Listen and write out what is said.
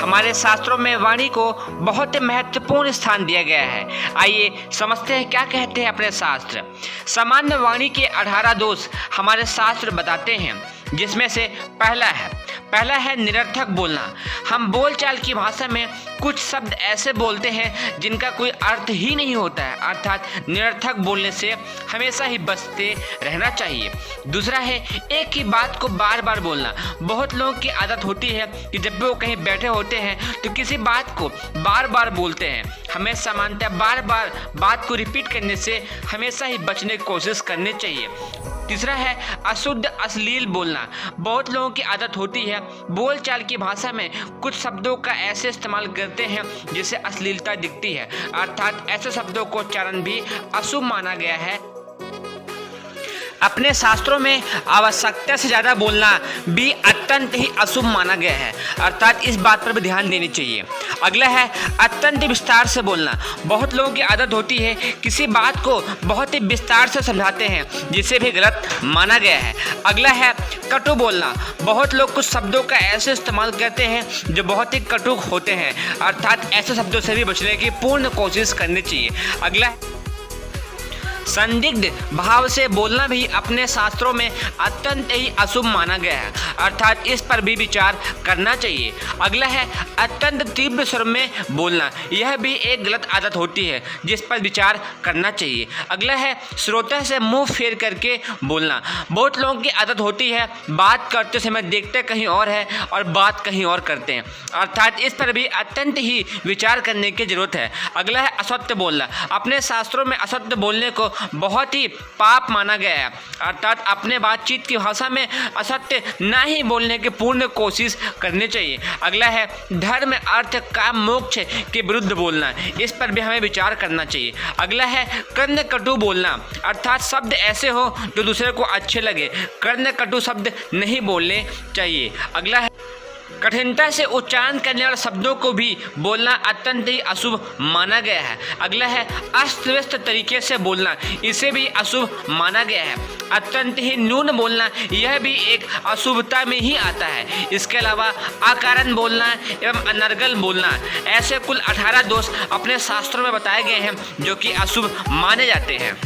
हमारे शास्त्रों में वाणी को बहुत महत्वपूर्ण स्थान दिया गया है। आइए समझते हैं क्या कहते हैं अपने शास्त्र। सामान्य वाणी के 18 दोष हमारे शास्त्र बताते हैं, जिसमें से पहला है निरर्थक बोलना। हम बोलचाल की भाषा में कुछ शब्द ऐसे बोलते हैं जिनका कोई अर्थ ही नहीं होता है, अर्थात निरर्थक बोलने से हमेशा ही बचते रहना चाहिए। दूसरा है एक ही बात को बार बार बोलना। बहुत लोगों की आदत होती है कि जब भी वो कहीं बैठे होते हैं तो किसी बात को बार बार बोलते हैं। हमें सामान्यतः बार बार बात को रिपीट करने से हमेशा ही बचने की कोशिश करनी चाहिए। तीसरा है अशुद्ध अश्लील बोलना। बहुत लोगों की आदत होती है बोलचाल की भाषा में कुछ शब्दों का ऐसे इस्तेमाल करते हैं जिससे अश्लीलता दिखती है, अर्थात ऐसे शब्दों को उच्चारण भी अशुभ माना गया है। अपने शास्त्रों में आवश्यकता से ज़्यादा बोलना भी अत्यंत ही अशुभ माना गया है, अर्थात इस बात पर भी ध्यान देनी चाहिए। अगला है अत्यंत विस्तार से बोलना। बहुत लोगों की आदत होती है किसी बात को बहुत ही विस्तार से समझाते हैं, जिसे भी गलत माना गया है। अगला है कटु बोलना। बहुत लोग कुछ शब्दों का ऐसे इस्तेमाल करते हैं जो बहुत ही कटु होते हैं, अर्थात ऐसे शब्दों से भी बचने की पूर्ण कोशिश करनी चाहिए। अगला संदिग्ध भाव से बोलना भी अपने शास्त्रों में अत्यंत ही अशुभ माना गया है, अर्थात इस पर भी विचार करना चाहिए। अगला है अत्यंत तीव्र स्वर में बोलना। यह भी एक गलत आदत होती है जिस पर विचार करना चाहिए। अगला है श्रोता से मुंह फेर करके बोलना। बहुत लोगों की आदत होती है बात करते समय देखते कहीं और है और बात कहीं और करते हैं, अर्थात इस पर भी अत्यंत ही विचार करने की जरूरत है। अगला है असत्य बोलना। अपने शास्त्रों में असत्य बोलने को बहुत ही पाप माना गया है, अर्थात अपने बातचीत की भाषा में असत्य ना ही बोलने की पूर्ण कोशिश करनी चाहिए। अगला है धर्म अर्थ काम मोक्ष के विरुद्ध बोलना। इस पर भी हमें विचार करना चाहिए। अगला है कर्ण कटु बोलना, अर्थात शब्द ऐसे हो जो दूसरे को अच्छे लगे। कर्ण कटु शब्द नहीं बोलने चाहिए। अगला है कठिनता से उच्चारण करने वाले शब्दों को भी बोलना अत्यंत ही अशुभ माना गया है। अगला है अस्त व्यस्त तरीके से बोलना। इसे भी अशुभ माना गया है। अत्यंत ही न्यून बोलना, यह भी एक अशुभता में ही आता है। इसके अलावा अकारण बोलना एवं अनर्गल बोलना, ऐसे कुल 18 दोष अपने शास्त्रों में बताए गए हैं जो कि अशुभ माने जाते हैं।